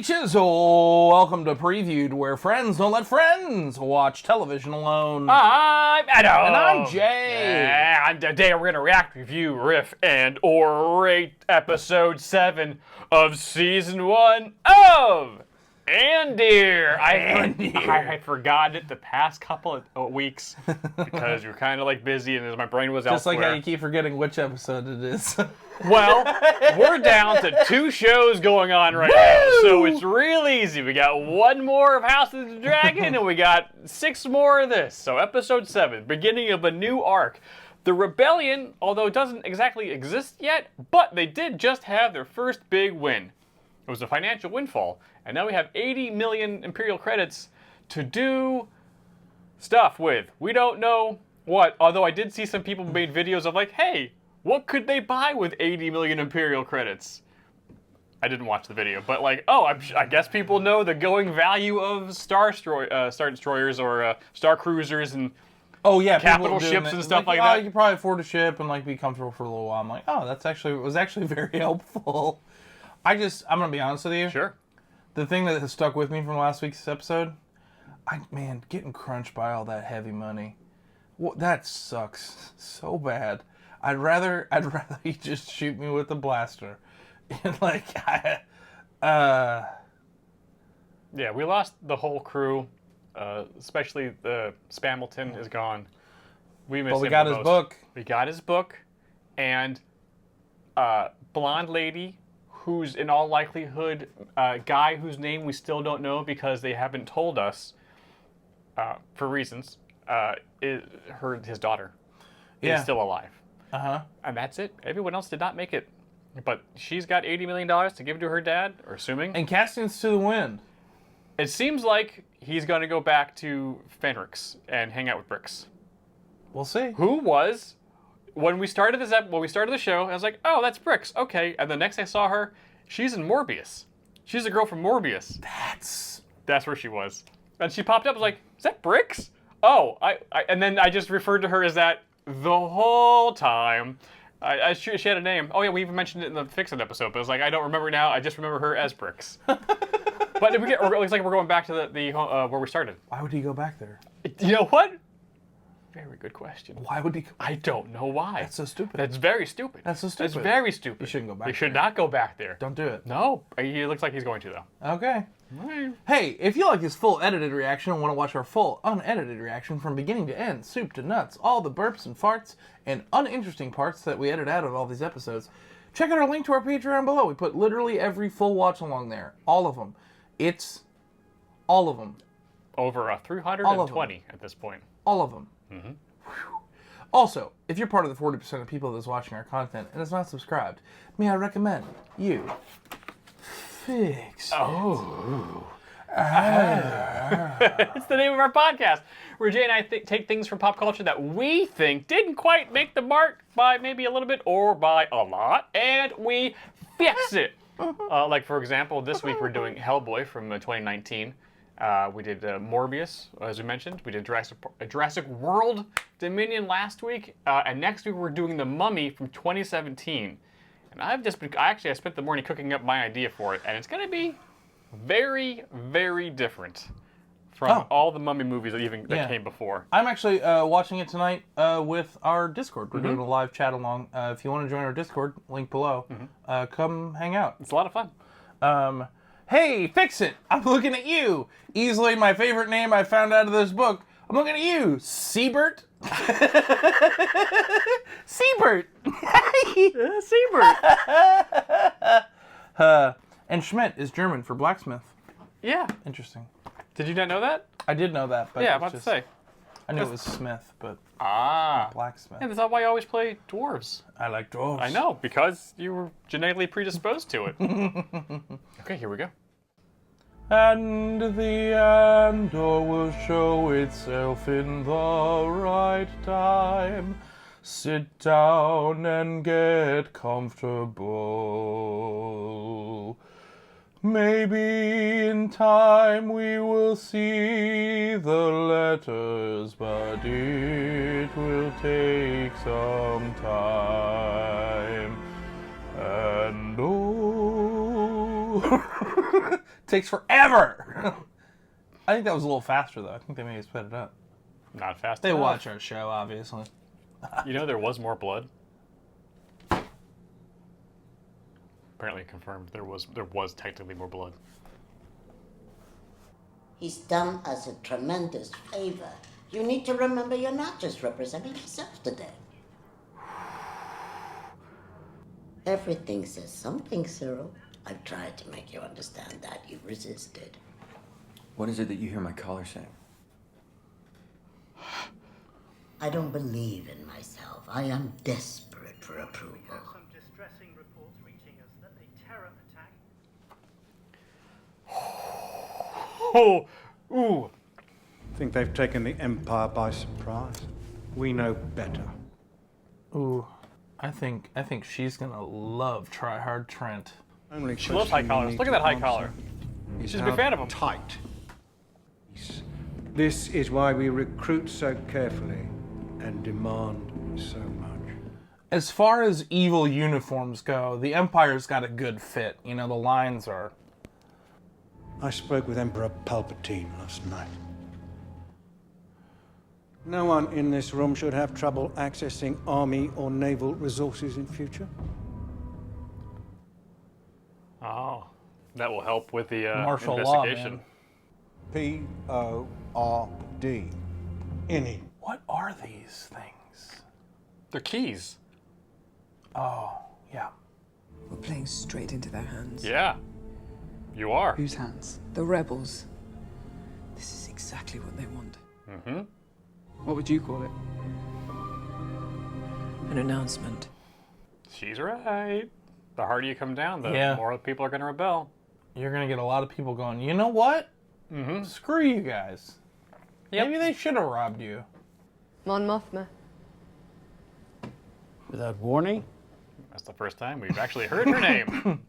Leeches, welcome to Previewed, where friends don't let friends watch television alone. I'm Adam. And I'm Jay. And today we're going to react, review, riff, and or rate episode 7 of season 1 of Andor. I had forgotten it the past couple of weeks because we were kind of like busy and my brain was Just elsewhere. like how you keep forgetting which episode it is. Well, we're down to 2 shows going on right now, so it's real easy. We got 1 more of House of the Dragon, and we got 6 more of this. So episode 7, beginning of a new arc. The Rebellion, although it doesn't exactly exist yet, but they did just have their first big win. It was a financial windfall, and now we have 80 million Imperial credits to do stuff with. We don't know what, although I did see some people made videos of like, hey, what could they buy with 80 million Imperial credits? I didn't watch the video, but like, oh, I guess people know the going value of Star Destroyers or Star Cruisers and capital ships and stuff like that. You could probably afford a ship and like be comfortable for a little while. I'm like, oh, it was actually very helpful. I'm gonna be honest with you. Sure. The thing that has stuck with me from last week's episode, getting crunched by all that heavy money. Well, that sucks so bad. I'd rather you just shoot me with a blaster. And yeah, we lost the whole crew, especially the Spamilton is gone. We miss him. But we got his book. We got his book, and blonde lady, who's in all likelihood a guy whose name we still don't know because they haven't told us for reasons. His daughter is still alive. And that's it. Everyone else did not make it. But she's got $80 million to give to her dad, or assuming. And Cassian's to the wind. It seems like he's going to go back to Fenrix and hang out with Brix. We'll see. Who was, when we started the show, I was like, oh, that's Brix. Okay. And the next I saw her, she's in Morbius. She's a girl from Morbius. That's where she was. And she popped up. I was like, is that Brix? Oh, and then I just referred to her as that the whole time. She had a name. Oh yeah, we even mentioned it in the Fix-It episode, but I was like, I don't remember now. I just remember her as Brix. But it looks like we're going back to the where we started. Why would he go back there? You know what? Very good question. Why would he? I don't know why. That's so stupid. That's very stupid. That's so stupid. That's very stupid. You shouldn't go back. You should not go back there. Don't do it. No, he looks like he's going to though. Okay. Right. Hey, if you like this full edited reaction and want to watch our full unedited reaction from beginning to end, soup to nuts, all the burps and farts and uninteresting parts that we edit out of all these episodes, check out our link to our Patreon below. We put literally every full watch along there. All of them. It's all of them. Over 320 at this point. All of them. Mm-hmm. Also, if you're part of the 40% of people that's watching our content and is not subscribed, may I recommend you fix it. Oh. It's the name of our podcast, where Jay and I take things from pop culture that we think didn't quite make the mark by maybe a little bit or by a lot, and we fix it. Like, for example, this week we're doing Hellboy from 2019. We did Morbius, as we mentioned. We did Jurassic World Dominion last week. And next week we're doing The Mummy from 2017. And I spent the morning cooking up my idea for it. And it's going to be very, very different from all the Mummy movies that came before. I'm actually watching it tonight with our Discord. We're doing a live chat along. If you want to join our Discord, link below, come hang out. It's a lot of fun. Hey, fix it! I'm looking at you! Easily my favorite name I found out of this book. I'm looking at you, Siebert. Siebert! Siebert! And Schmidt is German for blacksmith. Yeah. Interesting. Did you not know that? I did know that, but yeah, about to say. I knew it was Smith, but blacksmith. Yeah, that's why you always play dwarves. I like dwarves. I know, because you were genetically predisposed to it. Okay, here we go. And the Andor will show itself in the right time. Sit down and get comfortable. Maybe in time we will see the letters, but it will take some time. And oh, Takes forever. I think that was a little faster, though. I think they may have sped it up. Not fast They enough. watch our show, obviously. You know there was more blood? Apparently confirmed there was technically more blood. He's done us a tremendous favor. You need to remember you're not just representing yourself today. Everything says something, Cyril. I've tried to make you understand that. You've resisted. What is it that you hear my caller saying? I don't believe in myself. I am desperate for approval. We have some distressing reports reaching us that a terror attack. Oh, ooh. Think they've taken the Empire by surprise. We know better. Ooh, I think she's gonna love Try Hard Trent. Only She loves high collars. Look at that high collar. She's a big fan of them. Tight. This is why we recruit so carefully and demand so much. As far as evil uniforms go, the Empire's got a good fit. You know, the lines are... I spoke with Emperor Palpatine last night. No one in this room should have trouble accessing army or naval resources in future. Oh, that will help with the Martial law, investigation. P-O-R-D. Any. What are these things? They're keys. Oh, yeah. We're playing straight into their hands. Yeah, you are. Whose hands? The rebels. This is exactly what they want. Mm-hmm. What would you call it? An announcement. She's right. The harder you come down, the Yeah. more people are going to rebel. You're gonna get a lot of people going, you know what? Mm-hmm. Screw you guys. Yep. Maybe they should have robbed you. Mon Mothma. Without warning? That's the first time we've actually heard her name.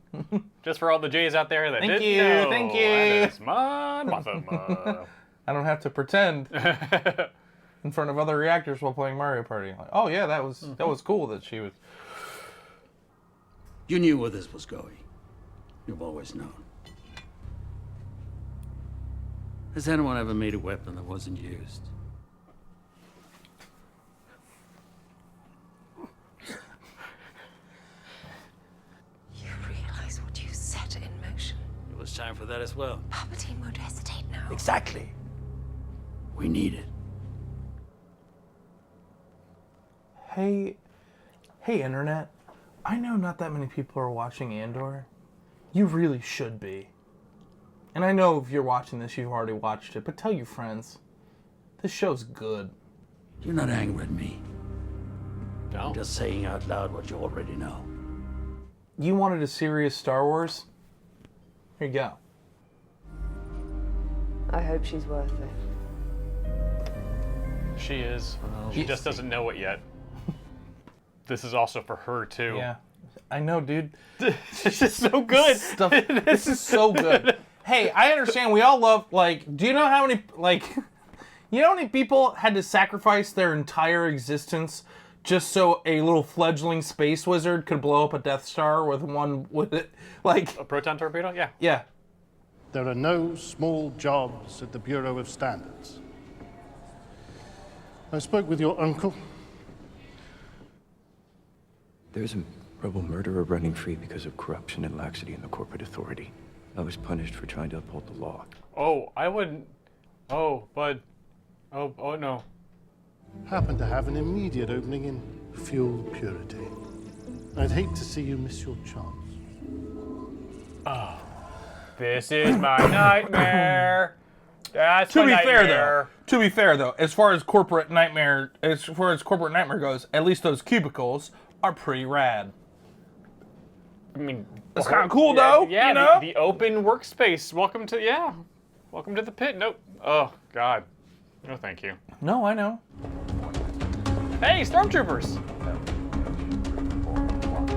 Just for all the Jays out there that Thank didn't you, know. thank you. That is Mon Mothma. I don't have to pretend in front of other reactors while playing Mario Party. Like, oh yeah, that was cool that she was... You knew where this was going. You've always known. Has anyone ever made a weapon that wasn't used? You realize what you set in motion. It was time for that as well. Palpatine won't hesitate now. Exactly. We need it. Hey, Internet. I know not that many people are watching Andor. You really should be. And I know if you're watching this, you've already watched it, but tell your friends. This show's good. You're not angry at me. No. I'm just saying out loud what you already know. You wanted a serious Star Wars? Here you go. I hope she's worth it. She is. She just doesn't know it yet. This is also for her, too. Yeah. I know, dude. This is so good. This is so good. Hey, I understand we all love, like, do you know how many, like, you know how many people had to sacrifice their entire existence just so a little fledgling space wizard could blow up a Death Star with it, like... A proton torpedo? Yeah. Yeah. There are no small jobs at the Bureau of Standards. I spoke with your uncle. There's a rebel murderer running free because of corruption and laxity in the corporate authority. I was punished for trying to uphold the law. Oh, I wouldn't... Oh, bud. Oh, no. Happen to have an immediate opening in fuel purity. I'd hate to see you miss your chance. This is my nightmare. That's To my be nightmare. fair though, as far as corporate nightmare goes, at least those cubicles are pretty rad. I mean, It's kind of cool though, Yeah, you know? the open workspace. Welcome to the pit. Nope. Oh God. No, thank you. No, I know. Hey, stormtroopers.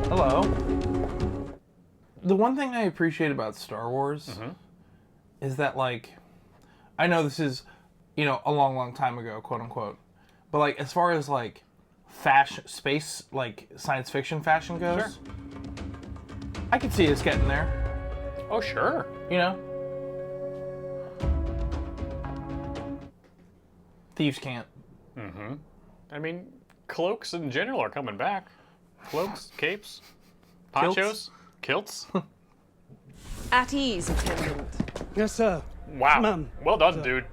Hello. The one thing I appreciate about Star Wars is that, like, I know this is, you know, a long, long time ago, quote unquote, but like as far as like fashion, space, like science fiction fashion goes, Sure. I could see us getting there. Oh, sure. You know, Thieves can't. Mm-hmm. I mean, cloaks in general are coming back. Cloaks, capes, ponchos, kilts. At ease, attendant. Yes, sir. Wow. Ma'am. Well done, dude.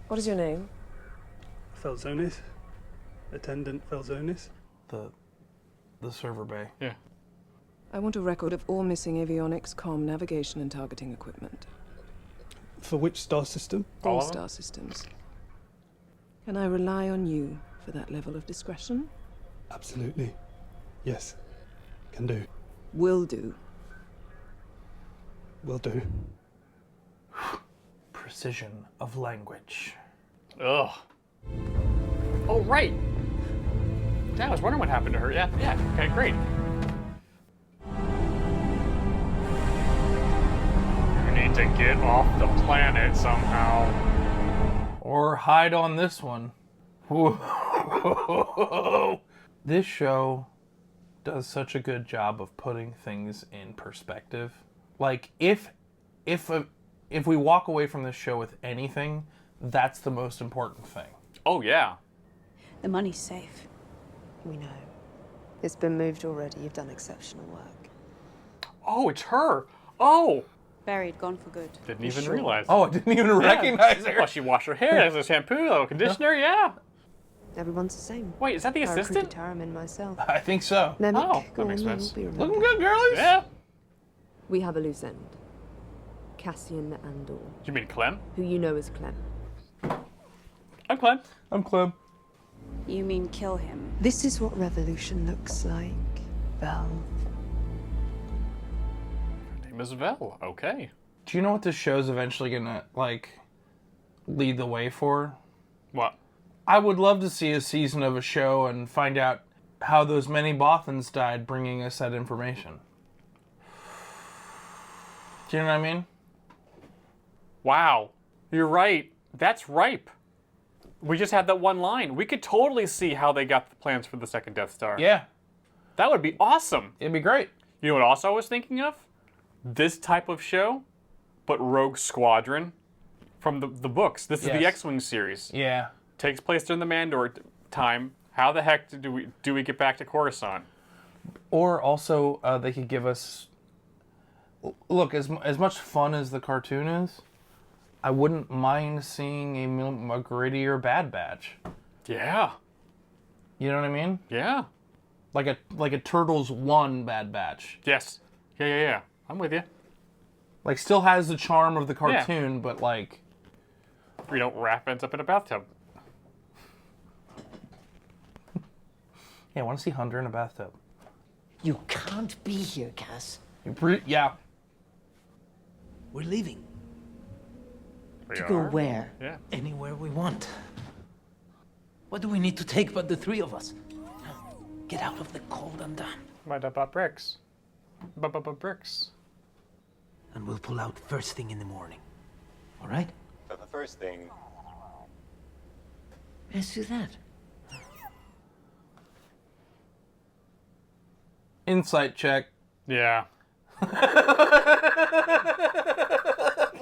What is your name? Felzonis. Attendant Felzonis. The server bay. Yeah. I want a record of all missing avionics, comm, navigation, and targeting equipment. For which star system? All All of them? star systems. Can I rely on you for that level of discretion? Absolutely. Yes. Can do. Will do. Will do. Precision of language. Ugh. Oh, right. Yeah, I was wondering what happened to her. Yeah, okay, great. You need to get off the planet somehow. Or hide on this one. Whoa. This show does such a good job of putting things in perspective. Like, if we walk away from this show with anything, that's the most important thing. Oh, yeah. The money's safe. We know. It's been moved already. You've done exceptional work. Oh, it's her. Oh, Buried, gone for good. didn't even realize. Oh, I didn't even recognize her. Well, she washed her hair. There's a shampoo, a conditioner, yeah. Everyone's the same. Wait, is that the I recruited assistant? Taram and myself. I think so. Mimic, Oh, go that makes on, sense. you'll be Looking remembered. good, girlies. Yeah. We have a loose end. Cassian Andor, You mean Clem? who you know as Clem. I'm Clem. I'm Clem. You mean kill him? This is what revolution looks like, Val. Her name is Vel. Okay. Do you know what this show's eventually gonna, lead the way for? What? I would love to see a season of a show and find out how those many Bothans died, bringing us that information. Do you know what I mean? Wow. You're right. That's ripe. We just had that one line. We could totally see how they got the plans for the second Death Star. Yeah, That would be awesome. it'd be great. You know what else I was thinking of? This type of show, but Rogue Squadron from the books. This is the Yes. X-Wing series. Yeah. Takes place during the Mandor time. How the heck do we get back to Coruscant? Or also, they could give us... Look, as much fun as the cartoon is, I wouldn't mind seeing a grittier Bad Batch. Yeah. You know what I mean? Yeah. Like a Turtles 1 Bad Batch. Yes. Yeah. I'm with you. Like, still has the charm of the cartoon, but like... You know, Raph ends up in a bathtub. Yeah, I want to see Hunter in a bathtub. You can't be here, Cass. Yeah. We're leaving. We To go are? where? Yeah. Anywhere we want. What do we need to take but the three of us? Get out of the cold and damp. Might have bought bricks. Bricks. And we'll pull out first thing in the morning. All right? But the first thing... Let's do that. Insight check. Yeah.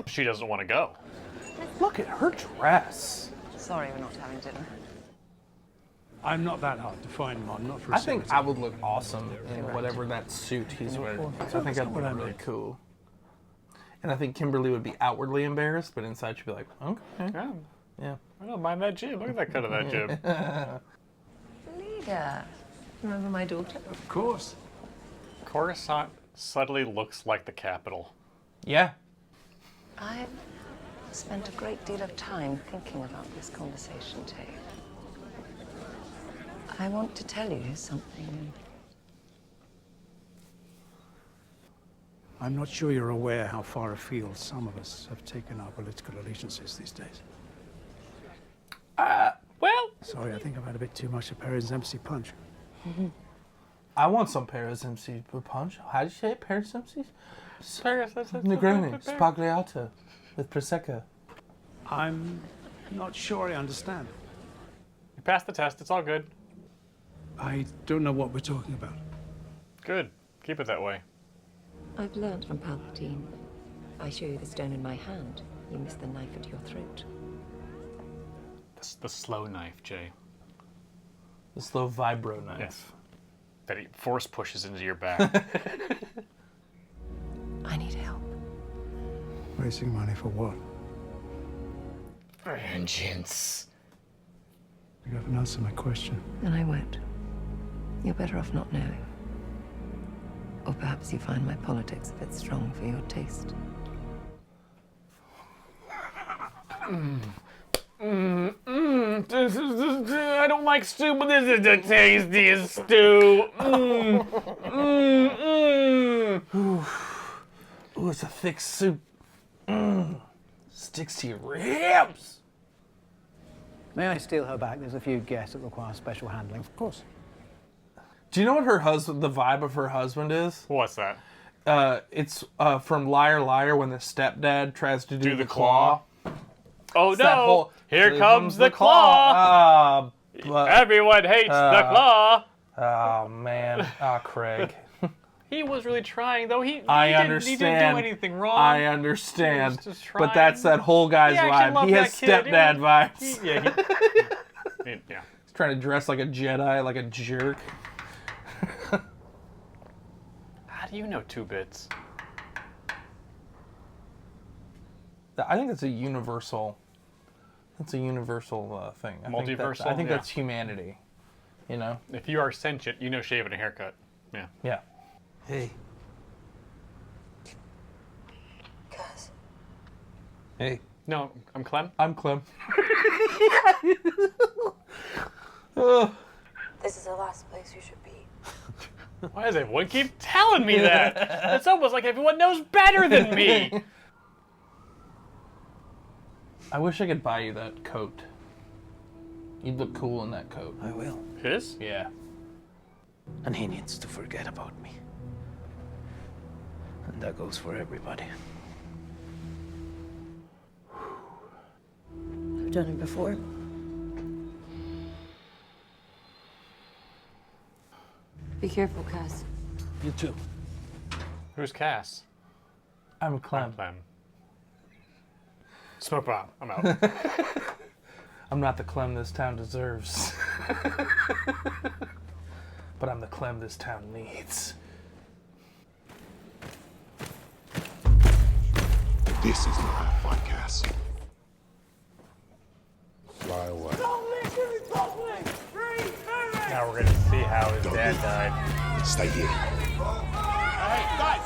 She doesn't want to go. Look at her dress. Sorry, we're not having dinner. I'm not that hard to find, Mon. Not for a I think series. I would look awesome in whatever that suit he's wearing. I think that'd be really cool. And I think Kimberly would be outwardly embarrassed, but inside she'd be like, okay. Yeah. Yeah. I don't mind that jib. Look at that cut of that jib. Leader. Remember my daughter? Of course. Coruscant suddenly looks like the capital. Yeah. I've spent a great deal of time thinking about this conversation, too. I want to tell you something. I'm not sure you're aware how far afield some of us have taken our political allegiances these days. Well, Sorry, I think I've had a bit too much of Perrin's MC punch. I want some Paris MC punch. How do you say it? Paris MC? Negroni, spagliato, with prosecco. I'm not sure I understand. you passed the test. It's all good. I don't know what we're talking about. Good. Keep it that way. I've learned from Palpatine. If I show you the stone in my hand, you miss the knife at your throat. The slow knife, Jay. The slow vibro knife. Yes. That he force pushes into your back. I need help. Raising money for what? Vengeance. You haven't answered my question. Then I won't. You're better off not knowing. Or perhaps you find my politics a bit strong for your taste. I don't like stew, but this is the tastiest stew. Ooh, it's a thick soup. Sticks to your ribs. May I steal her back? There's a few guests that require special handling. Of course. Do you know what her husband, the vibe of her husband is? What's that? It's from Liar Liar when the stepdad tries to do the claw. Oh It's that no! whole, Here comes the claw! Everyone hates the claw! Oh man. Craig. He was really trying, though. He understand. He didn't do anything wrong. I understand. He was just But that's trying. that whole guy's He actually vibe. loved He has that kid. stepdad vibes. Yeah. He's trying to dress like a Jedi, like a jerk. How do you know 2 bits? I think that's a universal. That's a universal thing. Multiversal? I think Yeah. that's humanity. You know. If you are sentient, you know shaving a haircut. Yeah. Yeah. Hey. Cuz. Hey. No, I'm Clem. I'm Clem. This is the last place you should be. Why does everyone keep telling me that? It's almost like everyone knows better than me. I wish I could buy you that coat. You'd look cool in that coat. I will. His? Yeah. And he needs to forget about me. And that goes for everybody. I've done it before. Be careful, Cass. You too. Who's Cass? I'm Clem. Clem. Smoke bomb. I'm out. I'm not the Clem this town deserves. But I'm the Clem this town needs. This is not have fun, Cass. Fly away. Now we're gonna see how his dad died. Stay here. Hey, guys!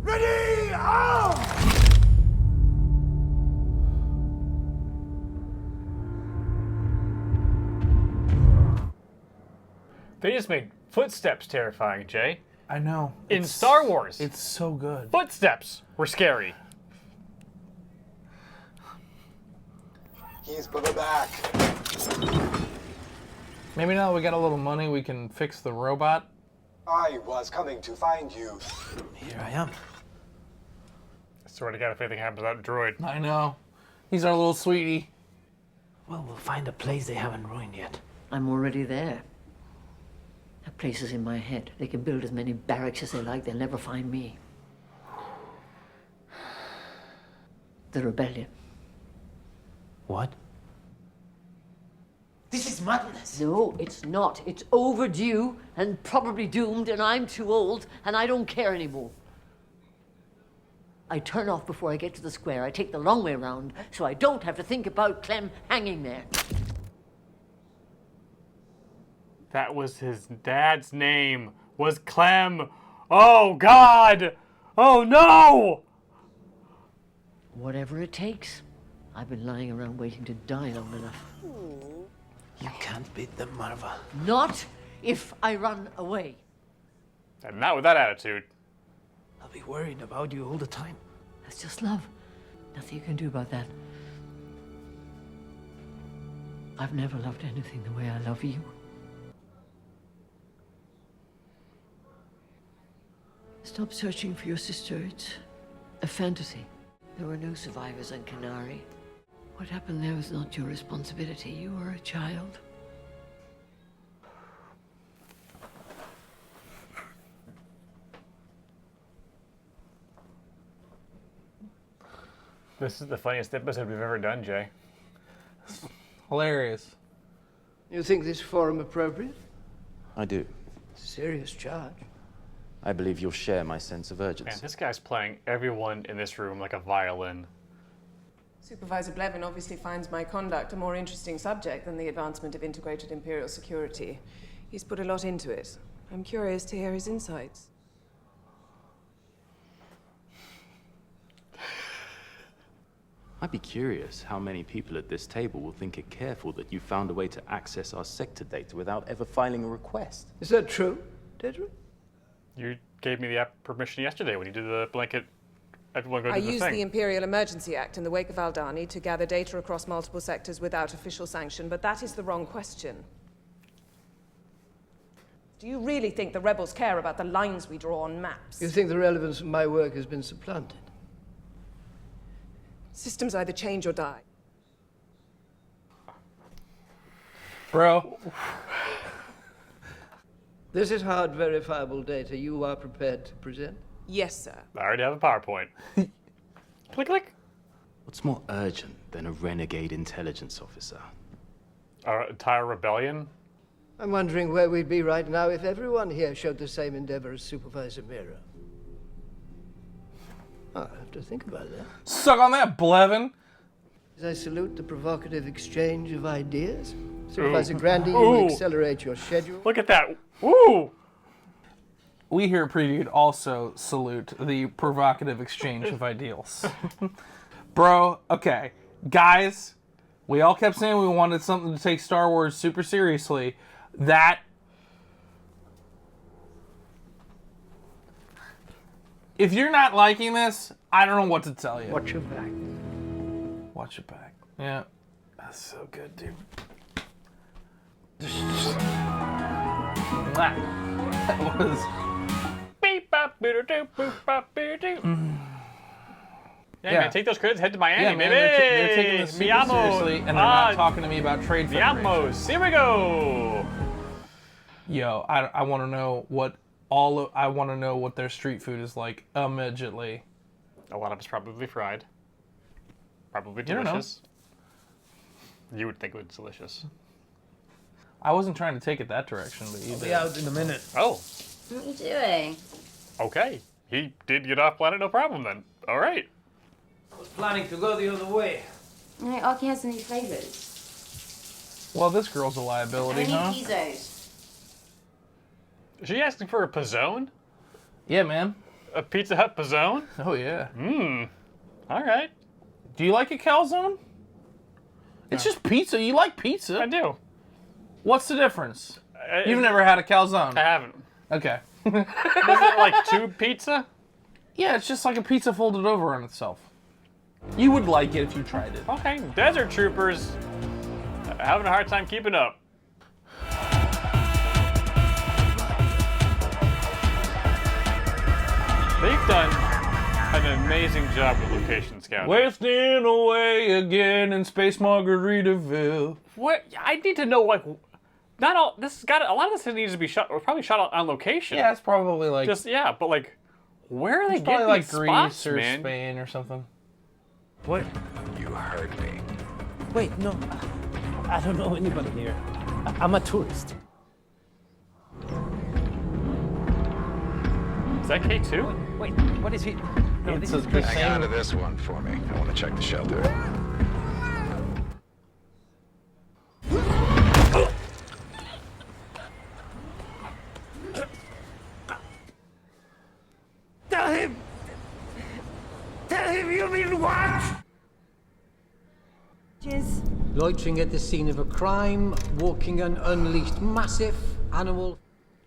Ready, arm! They just made footsteps terrifying, Jay. I know. In Star Wars, It's so good. footsteps were scary. He's put back. Maybe now that we got a little money, we can fix the robot. I was coming to find you. Here I am. I swear to God, if anything happens to that droid. I know. He's our little sweetie. Well, we'll find a place they haven't ruined yet. I'm already there. That place is in my head. They can build as many barracks as they like. They'll never find me. The rebellion. What? This is madness. No, it's not. It's overdue and probably doomed, and I'm too old, and I don't care anymore. I turn off before I get to the square. I take the long way around, so I don't have to think about Clem hanging there. That was his dad's name, was Clem. Oh, God! Oh, no! Whatever it takes. I've been lying around waiting to die long enough. You can't beat them, Marva. Not if I run away. And not with that attitude. I'll be worried about you all the time. That's just love. Nothing you can do about that. I've never loved anything the way I love you. Stop searching for your sister. It's a fantasy. There were no survivors on Canary. What happened there was not your responsibility. You were a child. This is the funniest episode we've ever done, Jay. Hilarious. You think this forum appropriate? I do. Serious charge. I believe you'll share my sense of urgency. Man, this guy's playing everyone in this room like a violin. Supervisor Blevin obviously finds my conduct a more interesting subject than the advancement of integrated imperial security. He's put a lot into it. I'm curious to hear his insights. I'd be curious how many people at this table will think it careful that you found a way to access our sector data without ever filing a request. Is that true, Dedrick? You gave me the app permission yesterday when you did the blanket. Everyone go do I the used thing. the Imperial Emergency Act in the wake of Aldani to gather data across multiple sectors without official sanction, but that is the wrong question. Do you really think the rebels care about the lines we draw on maps? You think the relevance of my work has been supplanted? Systems either change or die. Bro. This is hard, verifiable data you are prepared to present? Yes, sir. I already have a PowerPoint. Click, click. What's more urgent than a renegade intelligence officer? Our entire rebellion? I'm wondering where we'd be right now if everyone here showed the same endeavor as Supervisor Mira. I'll have to think about that. Suck on that, Blevin. As I salute the provocative exchange of ideas, Supervisor Ooh. Grandy, you Ooh. accelerate your schedule. Look at that. Woo! We here at Previewed also salute the provocative exchange of ideals. Bro, okay. Guys, we all kept saying we wanted something to take Star Wars super seriously. That... If you're not liking this, I don't know what to tell you. Watch your back. Watch your back. Yeah. That's so good, dude. That was... Yeah, man, take those credits, head to Miami, yeah, man, baby. they're taking this super seriously, and they're not talking to me about trade Miamos, here we go. Yo, I want to know what I want to know what their street food is like immediately. A lot of it's probably fried. Probably You don't know. delicious. You would think it was delicious. I wasn't trying to take it that direction, but you I'll did. be out in a minute. Oh, What are you doing? okay. He did get off planet, no problem then. All right. I was planning to go the other way. No, Arky has some new flavors. Well, this girl's a I liability, need huh? pizzos. Is she asking for a pizzone? Yeah, man. A Pizza Hut pizzone? Oh, yeah. All right. Do you like a calzone? It's just pizza. You like pizza. I do. What's the difference? You've never had a calzone. I haven't. Okay. Isn't it like tube pizza? Yeah, it's just like a pizza folded over on itself. You would like it if you tried it. Okay, Desert Troopers having a hard time keeping up. They've done an amazing job with location scouting. Wasting away again in Space Margaritaville. What? I need to know, like, not all. This got a lot of this needs to be shot, or probably shot on location. Yeah, it's probably like Just yeah, but like, where are they it's getting probably like these Greece spots, or man? Spain or something. What? You heard me. Wait, no. I don't know anybody here. I'm a tourist. Is that K2? Wait, what is he? No, It's this is the Hang on same. to this one for me. I want to check the shelter. Tell him! Tell him you mean what? Loitering at the scene of a crime, walking an unleashed massive animal.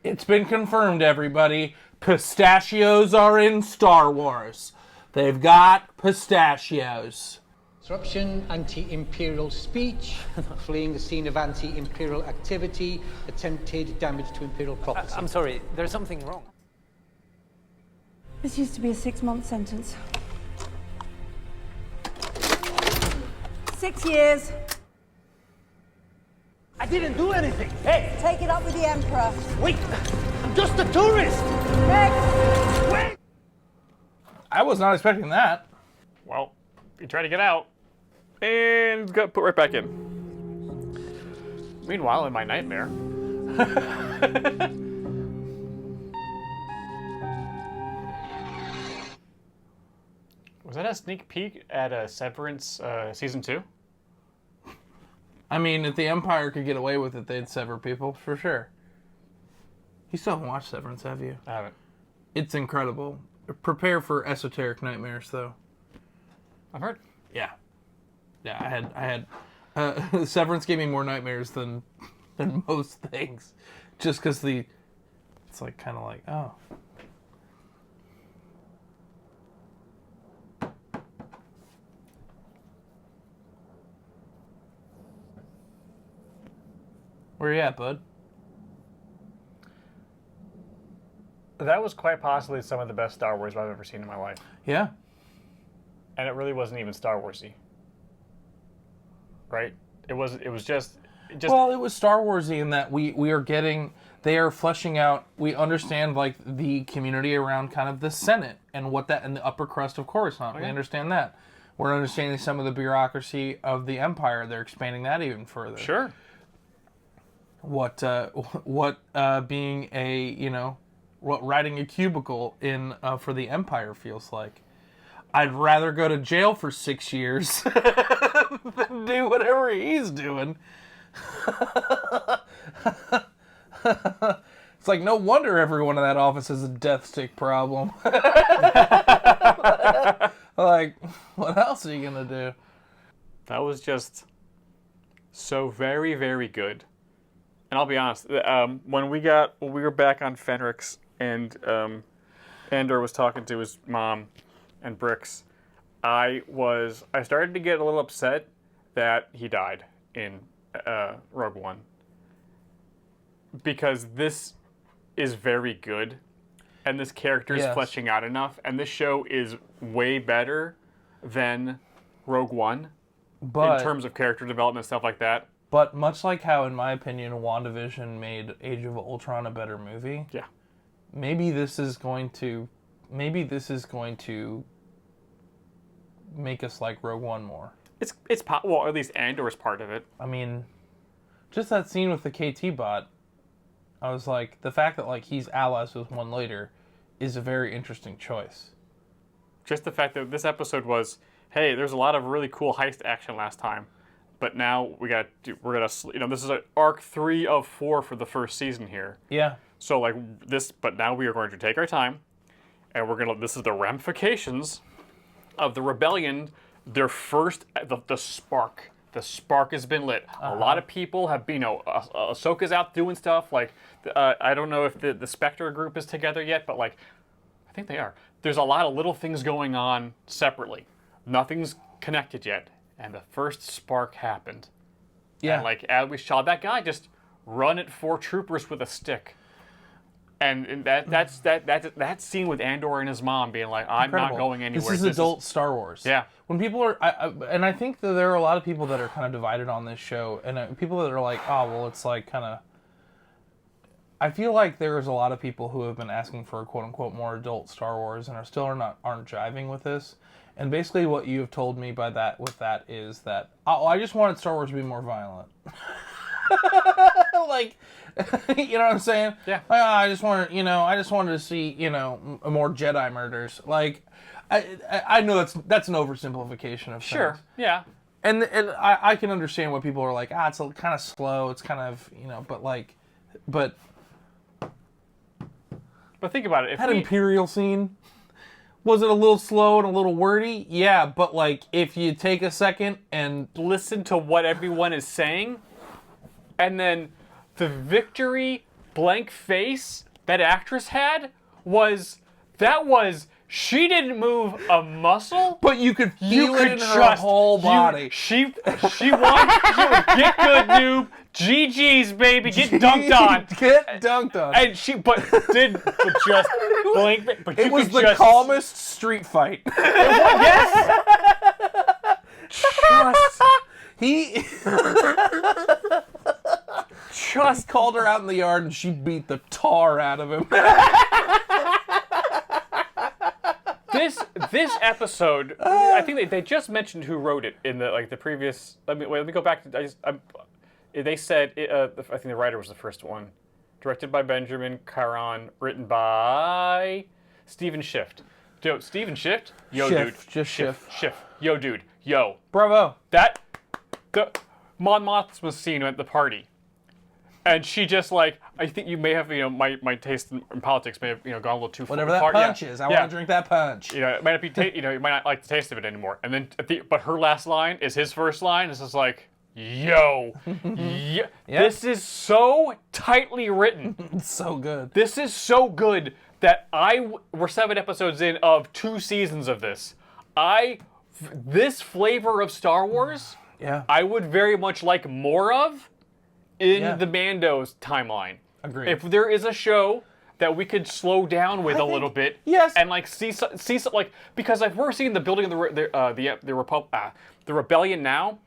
It's been confirmed, everybody. Pistachios are in Star Wars. They've got pistachios. Disruption, anti-imperial speech, fleeing the scene of anti-imperial activity, attempted damage to imperial property. I'm sorry, there's something wrong. This used to be a 6-month sentence. 6 years. I didn't do anything. Hey, Take it up with the Emperor. wait! I'm just a tourist. Next. I was not expecting that. Well, you try to get out. And got put right back in. Meanwhile, in my nightmare... Was that a sneak peek at Severance Season 2? I mean, if the Empire could get away with it, they'd sever people, for sure. You still haven't watched Severance, have you? I haven't. It's incredible. Prepare for esoteric nightmares, though. I've heard. Yeah. Yeah, I had Severance gave me more nightmares than most things. Just because it's like, kind of like, oh. Where you at, bud? That was quite possibly some of the best Star Wars I've ever seen in my life. Yeah. And it really wasn't even Star Warsy. Right? It was just Well, it was Star Warsy in that they are fleshing out, we understand like the community around kind of the Senate and what that, and the upper crust of Coruscant. Okay. We understand that. We're understanding some of the bureaucracy of the Empire. They're expanding that even further. Sure. What being what riding a cubicle in for the Empire feels like. I'd rather go to jail for 6 years than do whatever he's doing. It's like, no wonder everyone in that office has a death stick problem. Like, what else are you gonna do? That was just so very, very good. And I'll be honest, when we were back on Fenrix and Andor was talking to his mom and Brix, I started to get a little upset that he died in Rogue One. Because this is very good, and this character is fleshing out enough, and this show is way better than Rogue One in terms of character development and stuff like that. But much like how, in my opinion, WandaVision made Age of Ultron a better movie, maybe this is going to make us like Rogue One more. Well, at least Andor is part of it. I mean, just that scene with the KT bot, I was like, the fact that like he's allies with one later is a very interesting choice. Just the fact that this episode was, hey, there's a lot of really cool heist action last time, but now this is arc 3 of 4 for the first season here. Yeah. So like this, but now we are going to take our time, and this is the ramifications of the rebellion. Their first, the spark. The spark has been lit. A lot of people have been, Ahsoka's out doing stuff. Like, I don't know if the Spectre group is together yet, but like, I think they are. There's a lot of little things going on separately. Nothing's connected yet, and the first spark happened. Yeah. And like, as we saw that guy just run at 4 troopers with a stick. And that scene with Andor and his mom being like, I'm Incredible. not going anywhere. This is adult Star Wars. Yeah. When people are, and I think that there are a lot of people that are kind of divided on this show, and people that are like, oh, well, it's like kind of. I feel like there's a lot of people who have been asking for a quote unquote more adult Star Wars and aren't jiving with this. And basically, what you have told me with that is that I just wanted Star Wars to be more violent. Like, you know what I'm saying? Yeah. I just wanted to see, more Jedi murders. Like, I know that's an oversimplification of things. Sure. Yeah. And I can understand why people are like, it's kind of slow. It's kind of, but think about it. That Imperial scene, was it a little slow and a little wordy? Yeah, but like, if you take a second and listen to what everyone is saying, and then the victory blank face that actress had she didn't move a muscle, but you could feel it in her whole body. She won. Get good, noob. GG's, baby. Get dunked on. Get dunked on. And but just blink. But it was the calmest street fight. Yes. He just called her out in the yard and she beat the tar out of him. this episode, I think they just mentioned who wrote it in the previous. Let me go back to. They said I think the writer was the first one, directed by Benjamin Caron, written by Stephen Schiff. Yo, Stephen Schiff. Yo, Schiff, dude. just Schiff. Schiff. Yo, dude. Yo. Bravo. The Mon Mothma's scene at the party. And she just like, I think you may have, my taste in politics may have, gone a little too far. Whatever that punch is, I want to drink that punch. It might not be, you might not like the taste of it anymore. And then, but her last line is his first line. It's just like, yo, this is so tightly written. It's so good. This is so good that we're 7 episodes in of 2 seasons of this. This flavor of Star Wars, I would very much like more of in the Mando's timeline. Agreed. If there is a show that we could slow down with a little bit, and like see like, because if we're seeing the building of the rebellion now,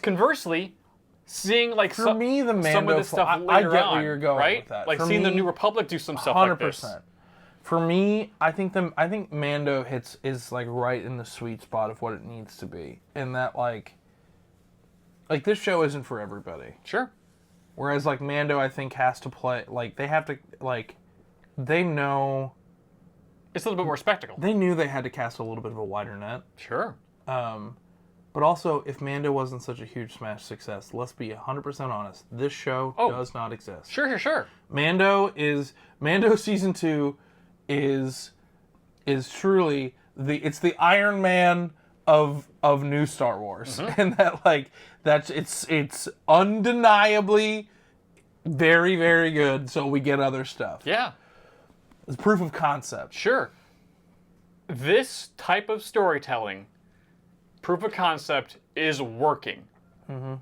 conversely, seeing like for me the Mando some of this stuff later I get on, where you're going right? with that. Like for seeing me, the New Republic do some stuff like this. 100%. For me, I think Mando is like right in the sweet spot of what it needs to be, and that like this show isn't for everybody. Sure. Whereas like Mando, I think has to play like they have to like they know it's a little bit more spectacle. They knew they had to cast a little bit of a wider net. Sure. But also, if Mando wasn't such a huge smash success, let's be 100% honest. This show does not exist. Sure. Mando season 2 is truly the Iron Man of new Star Wars, and it's undeniably very, very good. So we get other stuff. Yeah, it's proof of concept. Sure. This type of storytelling, proof of concept, is working.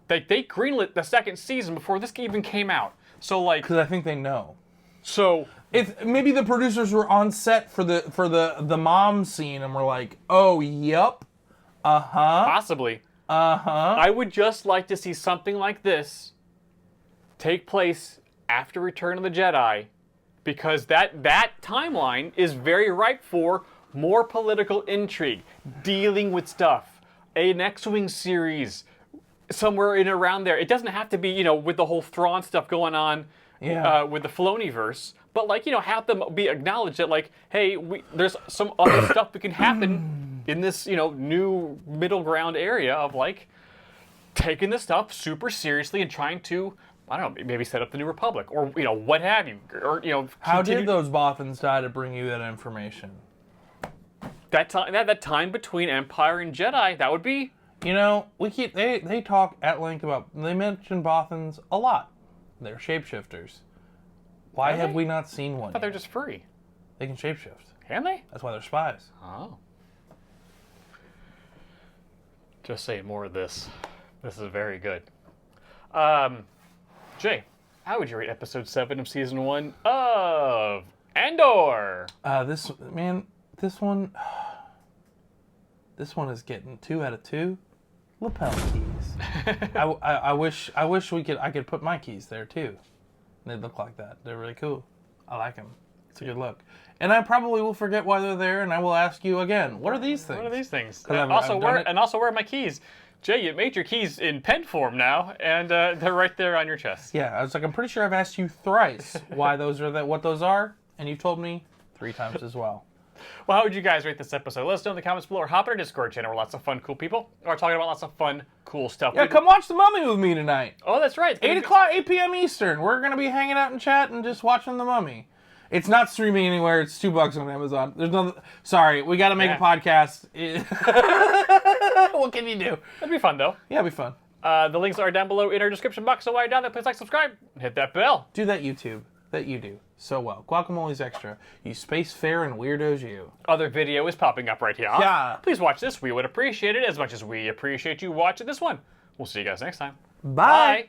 They greenlit the 2nd season before this even came out. So like, because I think they know. So if maybe the producers were on set for the mom scene and were like, oh yep. Possibly. I would just like to see something like this take place after Return of the Jedi, because that timeline is very ripe for more political intrigue, dealing with stuff, an X-Wing series, somewhere in around there. It doesn't have to be, with the whole Thrawn stuff going on with the Filoni-verse, but like, have them be acknowledged that like, hey, there's some other stuff that can happen in this, new middle ground area of like taking this stuff super seriously and trying to, I don't know, maybe set up the New Republic or, what have you, or, How did those Bothans die to bring you that information? That time between Empire and Jedi, that would be... they talk at length about, they mention Bothans a lot. They're shapeshifters. Why have we not seen one? I thought they're just free. They can shapeshift. Can they? That's why they're spies. Oh. Just say more of this. This is very good. Jay, how would you rate episode 7 of season 1 of Andor? This one is getting 2 out of 2 lapel keys. I wish I could put my keys there too. They look like that. They're really cool. I like them. It's a good look. And I probably will forget why they're there, and I will ask you again. What are these things? What are these things? Where are my keys? Jay, you made your keys in pen form now, and they're right there on your chest. Yeah, I was like, I'm pretty sure I've asked you thrice why those are what those are, and you've told me 3 times as well. Well, how would you guys rate this episode? Let us know in the comments below, or hop in our Discord channel where lots of fun, cool people are talking about lots of fun, cool stuff. Yeah, come watch The Mummy with me tonight. Oh, that's right. 8 p.m. Eastern. We're going to be hanging out and chat and just watching The Mummy. It's not streaming anywhere. It's $2 on Amazon. There's no... Sorry, we got to make a podcast. What can you do? It'd be fun, though. Yeah, it'd be fun. The links are down below in our description box, so while you're down there, please like, subscribe, and hit that bell. Do that YouTube that you do so well. Guacamole's extra. You space fair and weirdos you. Other video is popping up right here. Yeah. Please watch this. We would appreciate it as much as we appreciate you watching this one. We'll see you guys next time. Bye. Bye.